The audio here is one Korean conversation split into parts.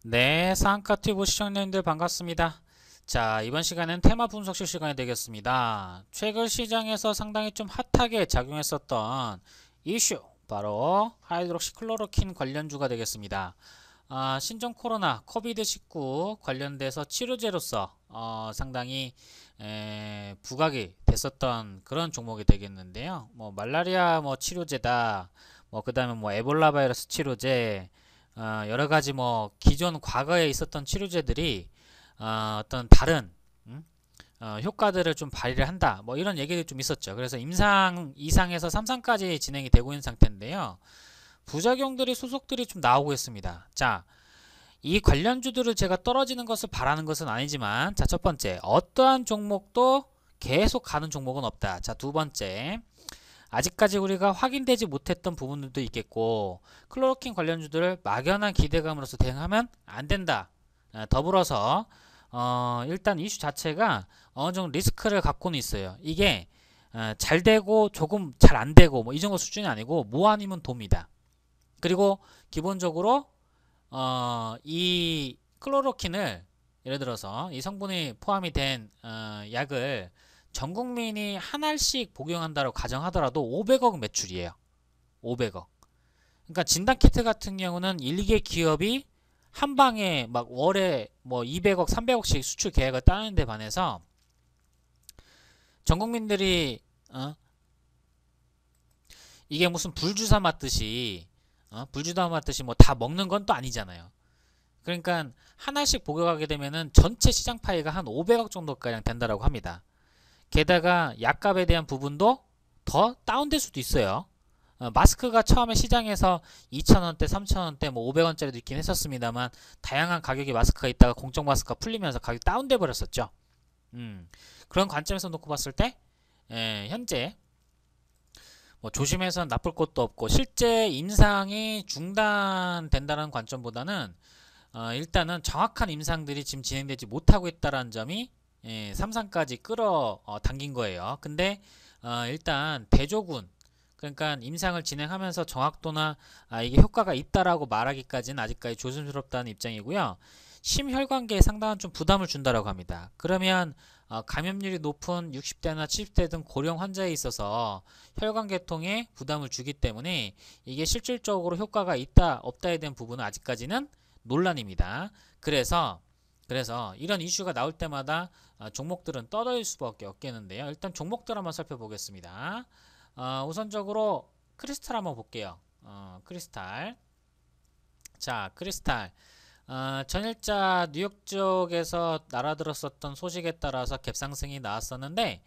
네, 상한가튜브 시청자님들 반갑습니다. 자, 이번 시간은 테마 분석실 시간이 되겠습니다. 최근 시장에서 상당히 좀 핫하게 작용했었던 이슈, 바로 하이드록시클로로킨 관련주가 되겠습니다. 신종 코로나 코비드19 관련돼서 치료제로서 상당히 부각이 됐었던 그런 종목이 되겠는데요. 뭐 말라리아 뭐 치료제다, 뭐 그다음에 뭐 에볼라 바이러스 치료제, 여러 가지 뭐 기존 과거에 있었던 치료제들이 어떤 다른 효과들을 좀 발휘를 한다, 뭐 이런 얘기도 좀 있었죠. 그래서 임상 2상에서 3상까지 진행이 되고 있는 상태인데요. 부작용들이 소속들이 좀 나오고 있습니다. 자, 이 관련주들을 제가 떨어지는 것을 바라는 것은 아니지만, 자, 첫 번째, 어떠한 종목도 계속 가는 종목은 없다. 자, 두 번째, 아직까지 우리가 확인되지 못했던 부분들도 있겠고, 클로로킨 관련주들을 막연한 기대감으로서 대응하면 안 된다. 더불어서 일단 이슈 자체가 어느 정도 리스크를 갖고는 있어요. 이게 잘 되고 조금 잘 안 되고 뭐 이 정도 수준이 아니고 뭐 아니면 돕니다. 그리고 기본적으로 이 클로로킨을, 예를 들어서 이 성분이 포함이 된 약을 전 국민이 한 알씩 복용한다고 가정하더라도 500억 매출이에요. 500억. 그러니까 진단키트 같은 경우는 일개 기업이 한 방에 막 월에 뭐 200억, 300억씩 수출 계획을 따는 데 반해서 전 국민들이 이게 무슨 불주사 맞듯이 불주사 맞듯이 뭐 다 먹는 건 또 아니잖아요. 그러니까 하나씩 복용하게 되면은 전체 시장 파이가 한 500억 정도가량 된다라고 합니다. 게다가 약값에 대한 부분도 더 다운될 수도 있어요. 마스크가 처음에 시장에서 2,000원대, 3,000원대, 뭐 500원짜리도 있긴 했었습니다만, 다양한 가격의 마스크가 있다가 공적 마스크가 풀리면서 가격이 다운돼 버렸었죠. 그런 관점에서 놓고 봤을 때 현재 뭐 조심해서는 나쁠 것도 없고, 실제 임상이 중단된다는 관점보다는 일단은 정확한 임상들이 지금 진행되지 못하고 있다는 점이 3상까지 끌어 당긴 거예요. 근데 일단 대조군, 그러니까 임상을 진행하면서 정확도나 이게 효과가 있다라고 말하기까지는 아직까지 조심스럽다는 입장이고요. 심혈관계에 상당한 좀 부담을 준다라고 합니다. 그러면 감염률이 높은 60대나 70대 등 고령 환자에 있어서 혈관계통에 부담을 주기 때문에 이게 실질적으로 효과가 있다 없다에 대한 부분은 아직까지는 논란입니다. 그래서 이런 이슈가 나올 때마다 종목들은 떨어질 수밖에 없겠는데요. 일단 종목들 한번 살펴보겠습니다. 우선적으로 크리스탈 한번 볼게요. 크리스탈. 자, 크리스탈. 전일자 뉴욕 쪽에서 날아들었었던 소식에 따라서 갭상승이 나왔었는데,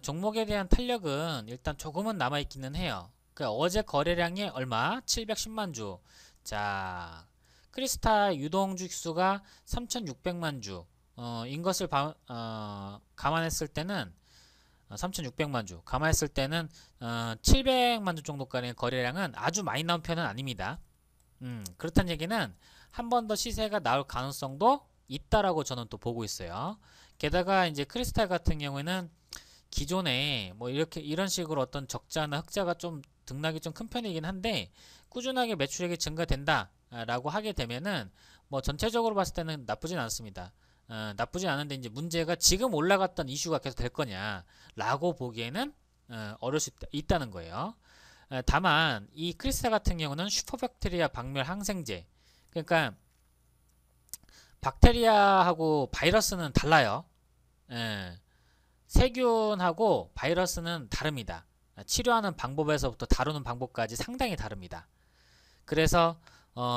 종목에 대한 탄력은 일단 조금은 남아있기는 해요. 그 어제 거래량이 얼마? 710만 주. 자, 크리스탈 유동주식수가 3,600만 주. 인 것을 감안했을 때는 3,600만 주. 감안했을 때는 700만 주 정도까지의 거래량은 아주 많이 나온 편은 아닙니다. 그렇다는 얘기는 한 번 더 시세가 나올 가능성도 있다라고 저는 또 보고 있어요. 게다가 이제 크리스탈 같은 경우에는 기존에 뭐 이렇게 이런 식으로 어떤 적자나 흑자가 좀 등락이 좀 큰 편이긴 한데, 꾸준하게 매출액이 증가된다라고 하게 되면은 뭐 전체적으로 봤을 때는 나쁘진 않습니다. 나쁘진 않은데, 이제 문제가 지금 올라갔던 이슈가 계속 될 거냐라고 보기에는 어려울 수 있다는 거예요. 다만 이 크리스탈 같은 경우는 슈퍼박테리아 박멸 항생제, 그러니까 박테리아하고 바이러스는 달라요. 예, 세균하고 바이러스는 다릅니다. 치료하는 방법에서부터 다루는 방법까지 상당히 다릅니다. 그래서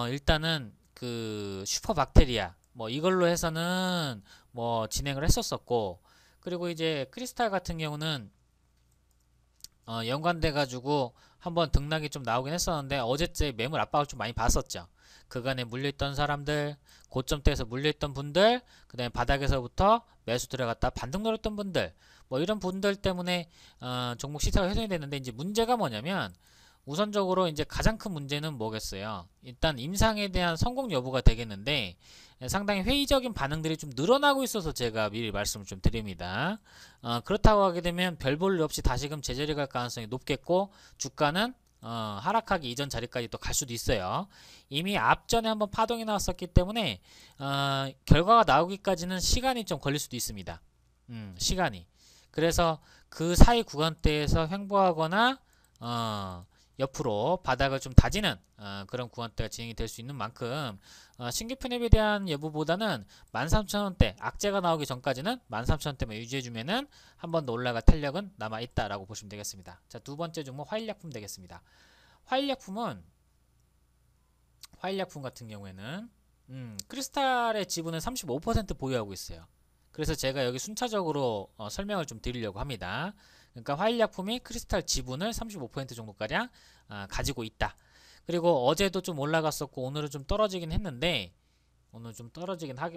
일단은 그 슈퍼박테리아 뭐 이걸로 해서는 뭐 진행을 했었었고, 그리고 이제 크리스탈 같은 경우는 연관돼 가지고 한번 등락이 좀 나오긴 했었는데, 어제째 매물 압박을 좀 많이 봤었죠. 그간에 물려있던 사람들, 고점대에서 물려있던 분들, 그 다음에 바닥에서부터 매수 들어갔다 반등 노렸던 분들, 뭐 이런 분들 때문에 종목 시세가 훼손이 됐는데, 이제 문제가 뭐냐면, 우선적으로 이제 가장 큰 문제는 뭐겠어요? 일단 임상에 대한 성공 여부가 되겠는데, 상당히 회의적인 반응들이 좀 늘어나고 있어서 제가 미리 말씀을 좀 드립니다. 그렇다고 하게 되면 별 볼 일 없이 다시금 제자리 갈 가능성이 높겠고, 주가는 하락하기 이전 자리까지 또 갈 수도 있어요. 이미 앞전에 한번 파동이 나왔었기 때문에 결과가 나오기까지는 시간이 좀 걸릴 수도 있습니다. 시간이. 그래서 그 사이 구간대에서 횡보하거나 옆으로 바닥을 좀 다지는 그런 구간대가 진행이 될 수 있는 만큼 신규 편입에 대한 여부보다는 13,000원대 악재가 나오기 전까지는 13,000원대만 유지해주면은 한 번 더 올라갈 탄력은 남아있다라고 보시면 되겠습니다. 자, 두 번째 종목 화일약품 되겠습니다. 화일약품 같은 경우에는 크리스탈의 지분은 35% 보유하고 있어요. 그래서 제가 여기 순차적으로 설명을 좀 드리려고 합니다. 그러니까 화일약품이 크리스탈 지분을 35% 정도가량 가지고 있다. 그리고 어제도 좀 올라갔었고 오늘은 좀 떨어지긴 했는데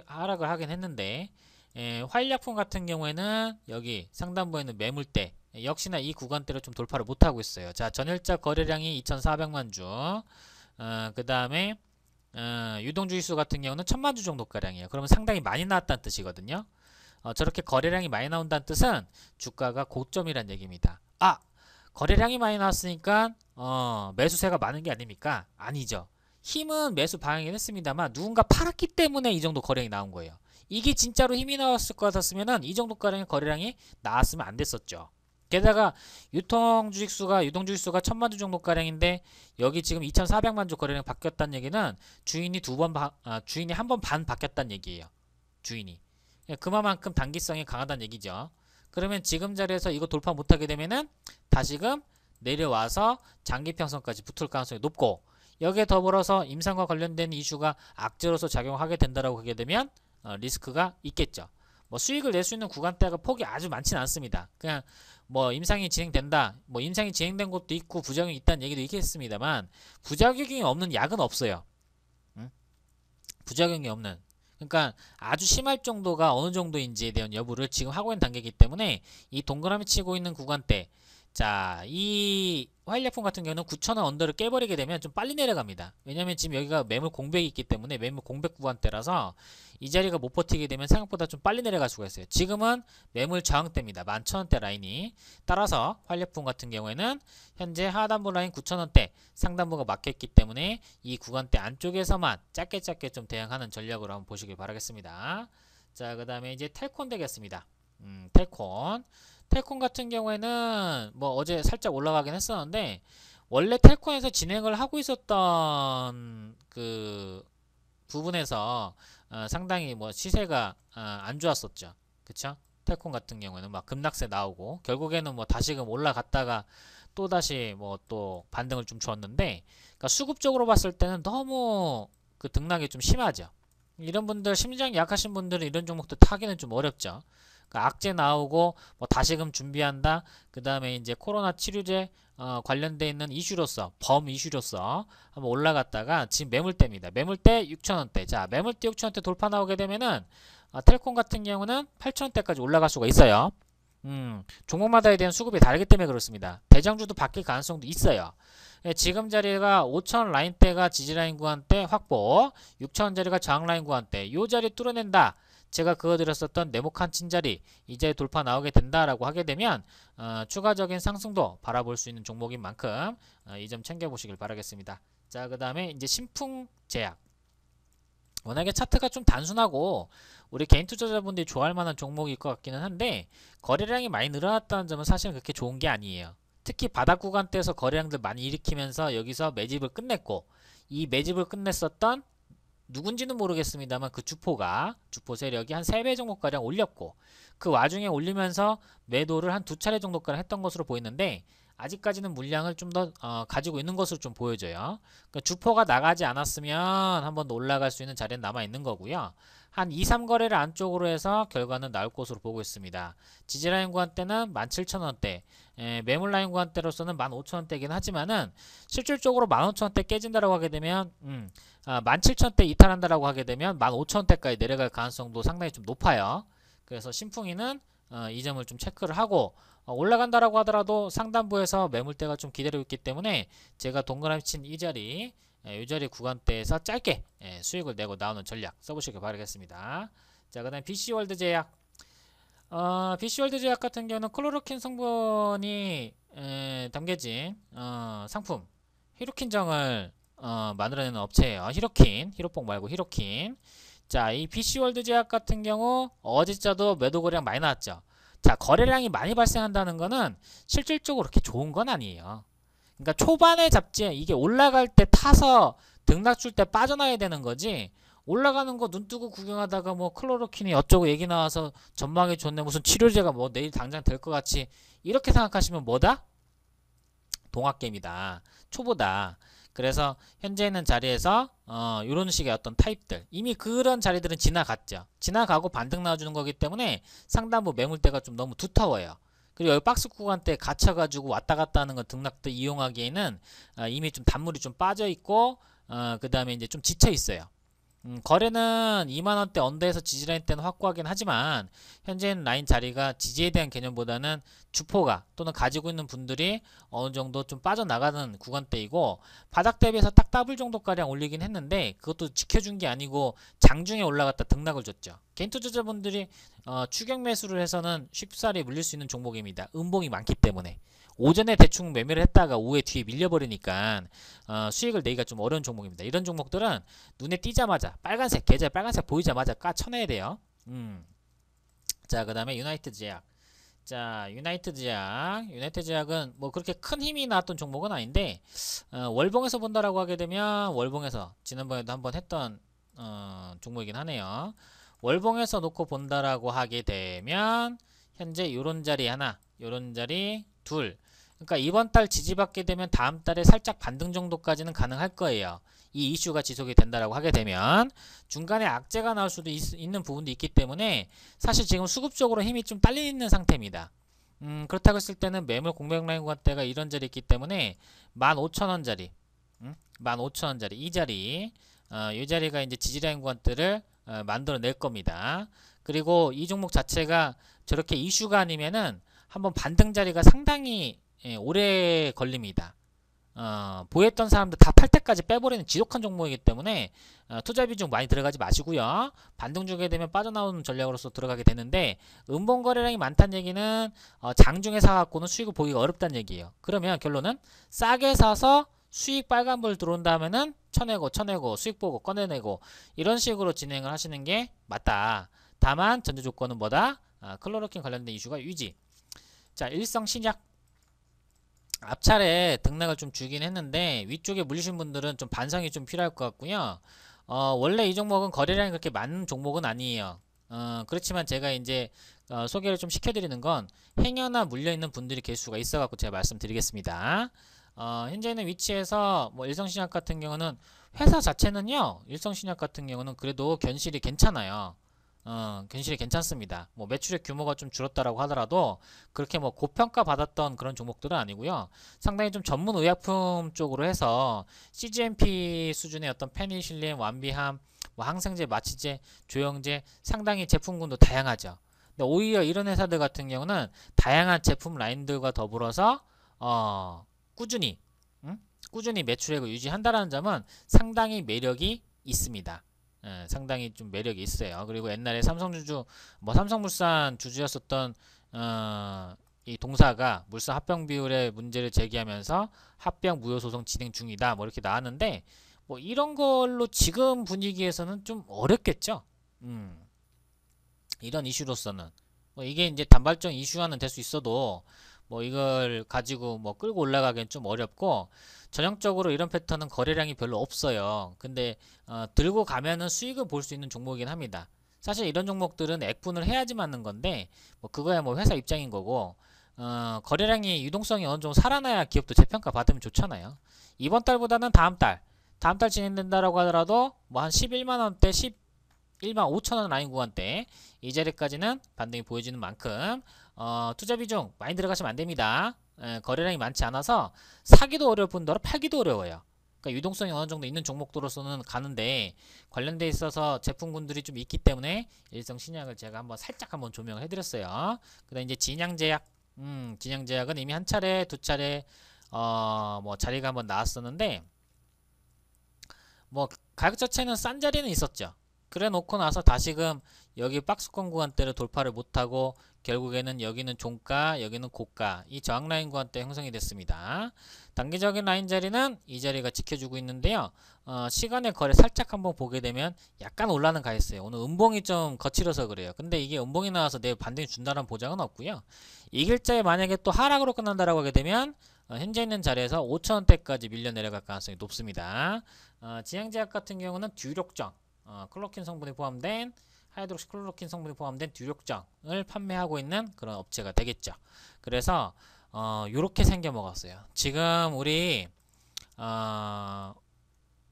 하락을 하긴 했는데 화일약품 같은 경우에는 여기 상단부에는 매물대 역시나 이 구간대를 좀 돌파를 못하고 있어요. 자, 전일자 거래량이 2,400만 주, 그 다음에 유동주의수 같은 경우는 1,000만 주 정도가량이에요. 그러면 상당히 많이 나왔다는 뜻이거든요. 저렇게 거래량이 많이 나온다는 뜻은 주가가 고점이란 얘기입니다. 거래량이 많이 나왔으니까 매수세가 많은 게 아닙니까? 아니죠. 힘은 매수 방향이긴 했습니다만 누군가 팔았기 때문에 이 정도 거래량이 나온 거예요. 이게 진짜로 힘이 나왔을 것 같았으면 이 정도 가량의 거래량이 나왔으면 안 됐었죠. 게다가 유동주식수가 1,000만 주 정도 가량인데 여기 지금 2,400만 주 거래량 바뀌었다는 얘기는 주인이 한 번 반 바뀌었다는 얘기예요. 주인이. 그만큼 단기성이 강하다는 얘기죠. 그러면 지금 자리에서 이거 돌파 못하게 되면은 다시금 내려와서 장기평선까지 붙을 가능성이 높고 여기에 더불어서 임상과 관련된 이슈가 악재로서 작용하게 된다라고 하게 되면 리스크가 있겠죠. 뭐 수익을 낼 수 있는 구간대가 폭이 아주 많지는 않습니다. 그냥 뭐 임상이 진행된다, 뭐 임상이 진행된 것도 있고 부작용이 있다는 얘기도 있겠습니다만 부작용이 없는 약은 없어요. 부작용이 없는. 그러니까 아주 심할 정도가 어느 정도인지에 대한 여부를 지금 하고 있는 단계이기 때문에 이 동그라미 치고 있는 구간대, 자, 이 화일약품 같은 경우는 9,000원 언더를 깨버리게 되면 좀 빨리 내려갑니다. 왜냐면 지금 여기가 매물 공백이 있기 때문에 매물 공백 구간대라서 이 자리가 못 버티게 되면 생각보다 좀 빨리 내려갈 수가 있어요. 지금은 매물 저항대입니다. 11,000원대 라인이. 따라서 화일약품 같은 경우에는 현재 하단부 라인 9,000원대 상단부가 막혀있기 때문에 이 구간대 안쪽에서만 짧게 좀 대응하는 전략으로 한번 보시길 바라겠습니다. 자, 그 다음에 이제 텔콘 되겠습니다. 텔콘 같은 경우에는 뭐 어제 살짝 올라가긴 했었는데 원래 텔콘에서 진행을 하고 있었던 그 부분에서 상당히 뭐 시세가 안 좋았었죠. 그쵸? 텔콘 같은 경우에는 막 급락세 나오고 결국에는 뭐 다시금 올라갔다가 또 다시 뭐 또 반등을 좀 주었는데 그러니까 수급적으로 봤을 때는 너무 그 등락이 좀 심하죠. 이런 분들 심장이 약하신 분들은 이런 종목도 타기는 좀 어렵죠. 그러니까 악재 나오고 뭐 다시금 준비한다. 그 다음에 이제 코로나 치료제 관련돼 있는 이슈로서 범 이슈로서 한번 올라갔다가 지금 매물대입니다. 매물대 6,000원대. 자, 매물대 6,000원대 돌파 나오게 되면은 텔콤 같은 경우는 8,000원대까지 올라갈 수가 있어요. 종목마다에 대한 수급이 다르기 때문에 그렇습니다. 대장주도 바뀔 가능성도 있어요. 지금 자리가 5,000원 라인대가 지지라인 구간대 확보, 6,000원 자리가 저항라인 구간대, 이 자리 뚫어낸다. 제가 그어드렸었던 네모칸 친자리 이 자리 돌파 나오게 된다라고 하게 되면 추가적인 상승도 바라볼 수 있는 종목인 만큼 이 점 챙겨보시길 바라겠습니다. 자, 그 다음에 이제 신풍제약. 워낙에 차트가 좀 단순하고 우리 개인 투자자분들이 좋아할 만한 종목일 것 같기는 한데 거래량이 많이 늘어났다는 점은 사실 그렇게 좋은 게 아니에요. 특히 바닥 구간대에서 거래량들 많이 일으키면서 여기서 매집을 끝냈고 이 매집을 끝냈었던 누군지는 모르겠습니다만 그 주포 세력이 한 3배 정도가량 올렸고 그 와중에 올리면서 매도를 한 2차례 정도가량 했던 것으로 보이는데 아직까지는 물량을 좀 더 가지고 있는 것으로 좀 보여져요. 그러니까 주포가 나가지 않았으면 한 번 더 올라갈 수 있는 자리는 남아 있는 거고요. 한 2, 3거래를 안쪽으로 해서 결과는 나올 것으로 보고 있습니다. 지지라인 구간대는 17,000원대, 매물라인 구간대로서는 15,000원대이긴 하지만은 실질적으로 15,000원대 깨진다라고 하게 되면 17,000원대 이탈한다라고 하게 되면 15,000원대까지 내려갈 가능성도 상당히 좀 높아요. 그래서 신풍이는 이 점을 좀 체크를 하고 올라간다라고 하더라도 상단부에서 매물대가 좀 기다리고 있기 때문에 제가 동그라미 친 이 자리 구간대에서 짧게 수익을 내고 나오는 전략 써보시길 바라겠습니다. 자, 그 다음에 BC월드 제약. BC월드 제약 같은 경우는 클로로킨 성분이 담겨진 상품 히로킨정을 만들어내는 업체예요. 히로폭 말고 히로킨. 자, 이 BC월드 제약 같은 경우 어제자도 매도 거래량 많이 나왔죠. 자, 거래량이 많이 발생한다는 거는 실질적으로 그렇게 좋은 건 아니에요. 그러니까 초반에 잡지 이게 올라갈 때 타서 등락 줄 때 빠져나야 되는 거지. 올라가는 거 눈 뜨고 구경하다가 뭐 클로로킨이 어쩌고 얘기 나와서 전망이 좋네 무슨 치료제가 뭐 내일 당장 될 것 같이 이렇게 생각하시면 뭐다? 동학개미다. 초보다. 그래서 현재 있는 자리에서 이런 식의 어떤 타입들 이미 그런 자리들은 지나갔죠. 지나가고 반등 나와주는 거기 때문에 상단부 매물대가 좀 너무 두터워요. 그리고 여기 박스 구간대 갇혀가지고 왔다 갔다 하는 거 등락대 이용하기에는 이미 좀 단물이 좀 빠져 있고 그 다음에 이제 좀 지쳐 있어요. 거래는 2만원대 언더에서 지지라인 때는 확고하긴 하지만 현재는 라인 자리가 지지에 대한 개념보다는 주포가 또는 가지고 있는 분들이 어느 정도 좀 빠져나가는 구간대이고 바닥 대비해서 딱 더블 정도가량 올리긴 했는데 그것도 지켜준 게 아니고 장중에 올라갔다 등락을 줬죠. 개인 투자자분들이 추격 매수를 해서는 쉽사리 물릴 수 있는 종목입니다. 음봉이 많기 때문에. 오전에 대충 매매를 했다가 오후에 뒤에 밀려버리니까 수익을 내기가 좀 어려운 종목입니다. 이런 종목들은 눈에 띄자마자 빨간색 계좌 빨간색 보이자마자 까 쳐내야 돼요. 자, 그 다음에 유나이티드 제약. 자, 유나이티드 제약은 뭐 그렇게 큰 힘이 나왔던 종목은 아닌데 월봉에서 본다라고 하게 되면 월봉에서 지난번에도 한번 했던 종목이긴 하네요. 월봉에서 놓고 본다라고 하게 되면 현재 요런 자리 하나, 요런 자리 둘. 그러니까 이번 달 지지받게 되면 다음 달에 살짝 반등 정도까지는 가능할 거예요. 이 이슈가 지속이 된다라고 하게 되면 중간에 악재가 나올 수도 있는 부분도 있기 때문에 사실 지금 수급적으로 힘이 좀 딸려 있는 상태입니다. 그렇다고 했을 때는 매물 공백 라인 구간대가 이런 자리 있기 때문에 15,000원짜리 15,000원짜리 이 자리 이 자리가 이제 지지라인 구간대를 만들어낼 겁니다. 그리고 이 종목 자체가 저렇게 이슈가 아니면은 한번 반등 자리가 상당히 오래 걸립니다. 보였던 사람들 다 팔 때까지 빼버리는 지독한 종목이기 때문에 투자 비중 많이 들어가지 마시고요. 반등 주게 되면 빠져나오는 전략으로서 들어가게 되는데 음봉 거래량이 많다는 얘기는 장중에 사갖고는 수익을 보기가 어렵다는 얘기예요. 그러면 결론은 싸게 사서 수익 빨간불 들어온다 하면은 쳐내고 수익 보고 꺼내내고 이런 식으로 진행을 하시는 게 맞다. 다만 전제 조건은 뭐다? 클로로킨 관련된 이슈가 유지. 자, 일성신약 앞차례 등락을 좀 주긴 했는데 위쪽에 물리신 분들은 좀 반성이 좀 필요할 것 같고요. 원래 이 종목은 거래량이 그렇게 많은 종목은 아니에요. 그렇지만 제가 이제 소개를 좀 시켜드리는 건 행여나 물려있는 분들이 계실 수가 있어갖고 제가 말씀드리겠습니다. 현재 있는 위치에서 뭐 일성신약 같은 경우는 회사 자체는요, 일성신약 같은 경우는 그래도 견실이 괜찮아요. 견실이 괜찮습니다. 뭐 매출의 규모가 좀 줄었다라고 하더라도 그렇게 뭐 고평가 받았던 그런 종목들은 아니고요. 상당히 좀 전문 의약품 쪽으로 해서 CGMP 수준의 어떤 페니실린, 완비함, 뭐 항생제, 마취제, 조영제 상당히 제품군도 다양하죠. 근데 오히려 이런 회사들 같은 경우는 다양한 제품 라인들과 더불어서 꾸준히 매출액을 유지한다는 점은 상당히 매력이 있습니다. 상당히 좀 매력이 있어요. 그리고 옛날에 삼성주주, 뭐 삼성물산 주주였었던 이 동사가 물산 합병 비율의 문제를 제기하면서 합병 무효 소송 진행 중이다. 뭐 이렇게 나왔는데 뭐 이런 걸로 지금 분위기에서는 좀 어렵겠죠. 이런 이슈로서는 뭐 이게 이제 단발적 이슈화는 될 수 있어도 뭐 이걸 가지고 뭐 끌고 올라가기엔 좀 어렵고 전형적으로 이런 패턴은 거래량이 별로 없어요. 근데 들고 가면은 수익을 볼 수 있는 종목이긴 합니다. 사실 이런 종목들은 액분을 해야지 맞는 건데 뭐 그거야 뭐 회사 입장인 거고 거래량이 유동성이 어느 정도 살아나야 기업도 재평가 받으면 좋잖아요. 이번 달보다는 다음 달 진행된다라고 하더라도 뭐 한 11만원대 11만 5천원 라인 구간대 이 자리까지는 반등이 보여지는 만큼 투자 비중 많이 들어가시면 안됩니다. 거래량이 많지 않아서 사기도 어려울 뿐더러 팔기도 어려워요. 그러니까 유동성이 어느 정도 있는 종목들로서는 가는데 관련돼 있어서 제품군들이 좀 있기 때문에 일성신약을 제가 살짝 조명을 해드렸어요. 그 다음 이제 진양제약, 진양제약은 이미 한 차례, 두 차례 뭐 자리가 한번 나왔었는데 뭐 가격 자체는 싼 자리는 있었죠. 그래 놓고 나서 다시금 여기 박스권 구간대를 돌파를 못하고 결국에는 여기는 종가, 여기는 고가, 이 저항 라인 구간대 형성이 됐습니다. 단기적인 라인 자리는 이 자리가 지켜주고 있는데요. 시간의 거래 살짝 한번 보게 되면 약간 올라는 가 있어요. 오늘 음봉이 좀 거칠어서 그래요. 근데 이게 음봉이 나와서 내일 반등이 준다는 보장은 없고요. 이 길자에 만약에 또 하락으로 끝난다라고 하게 되면 현재 있는 자리에서 5,000원대까지 밀려 내려갈 가능성이 높습니다. 지향제약 같은 경우는 듀력정, 클로킨 성분이 포함된 하이드록시 클로킨 성분이 포함된 듀력정을 판매하고 있는 그런 업체가 되겠죠. 그래서 요렇게 생겨 먹었어요. 지금 우리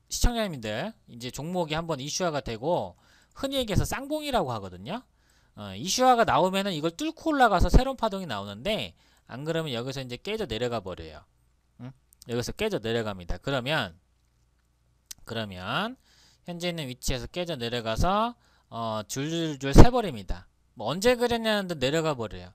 시청자님들 이제 종목이 한번 이슈화가 되고 흔히 얘기해서 쌍봉이라고 하거든요. 이슈화가 나오면은 이걸 뚫고 올라가서 새로운 파동이 나오는데 안 그러면 여기서 이제 깨져 내려가 버려요. 응? 여기서 깨져 내려갑니다. 그러면 현재 있는 위치에서 깨져 내려가서 줄줄줄 새버립니다. 뭐 언제 그랬냐는데 내려가 버려요.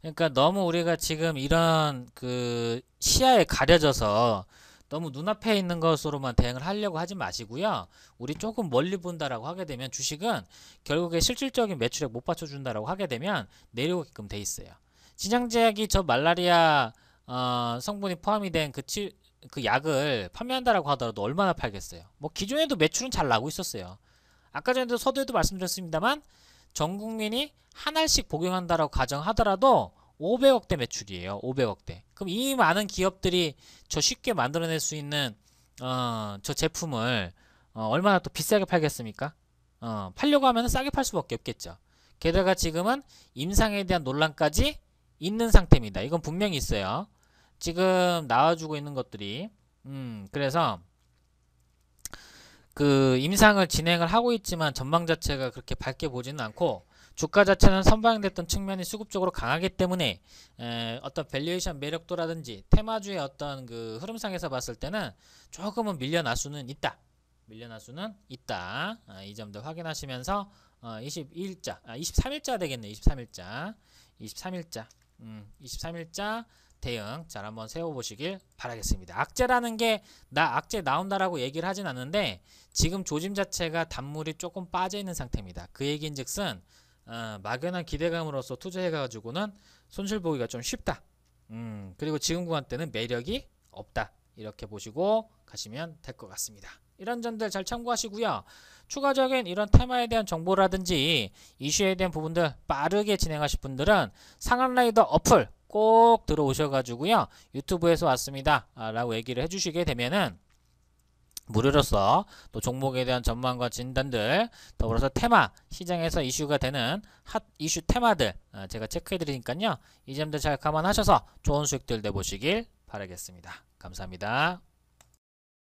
그러니까 너무 우리가 지금 이런 그 시야에 가려져서 너무 눈앞에 있는 것으로만 대응을 하려고 하지 마시고요. 우리 조금 멀리 본다라고 하게 되면 주식은 결국에 실질적인 매출액 못 받쳐준다라고 하게 되면 내려오게끔 돼 있어요. 시장제약이 저 말라리아 성분이 포함이 된 그 약을 판매한다라고 하더라도 얼마나 팔겠어요. 뭐 기존에도 매출은 잘 나고 있었어요. 아까 전에도 서두에도 말씀드렸습니다만 전 국민이 한 알씩 복용한다라고 가정하더라도 500억대 매출이에요. 500억대. 그럼 이 많은 기업들이 저 쉽게 만들어낼 수 있는 저 제품을 얼마나 또 비싸게 팔겠습니까? 팔려고 하면 싸게 팔 수밖에 없겠죠. 게다가 지금은 임상에 대한 논란까지 있는 상태입니다. 이건 분명히 있어요. 지금 나와주고 있는 것들이 그래서 그 임상을 진행을 하고 있지만 전망 자체가 그렇게 밝게 보지는 않고 주가 자체는 선방됐던 측면이 수급적으로 강하기 때문에 어떤 밸류에이션 매력도라든지 테마주의 어떤 그 흐름상에서 봤을 때는 조금은 밀려날 수는 있다. 이 점들 확인하시면서 23일자 되겠네. 23일자 대응 잘 한번 세워보시길 바라겠습니다. 악재라는 게 나 악재 나온다라고 얘기를 하진 않는데 지금 조짐 자체가 단물이 조금 빠져있는 상태입니다. 그 얘기인즉슨 막연한 기대감으로서 투자해가지고는 손실 보기가 좀 쉽다. 그리고 지금 구간대는 매력이 없다. 이렇게 보시고 가시면 될 것 같습니다. 이런 점들 잘 참고하시고요. 추가적인 이런 테마에 대한 정보라든지 이슈에 대한 부분들 빠르게 진행하실 분들은 상한라이더 어플 꼭 들어오셔가지고요. 유튜브에서 왔습니다 라고 얘기를 해주시게 되면은 무료로서 또 종목에 대한 전망과 진단들 더불어서 테마 시장에서 이슈가 되는 핫 이슈 테마들 제가 체크해 드리니까요. 이 점들 잘 감안하셔서 좋은 수익들 내보시길 바라겠습니다. 감사합니다.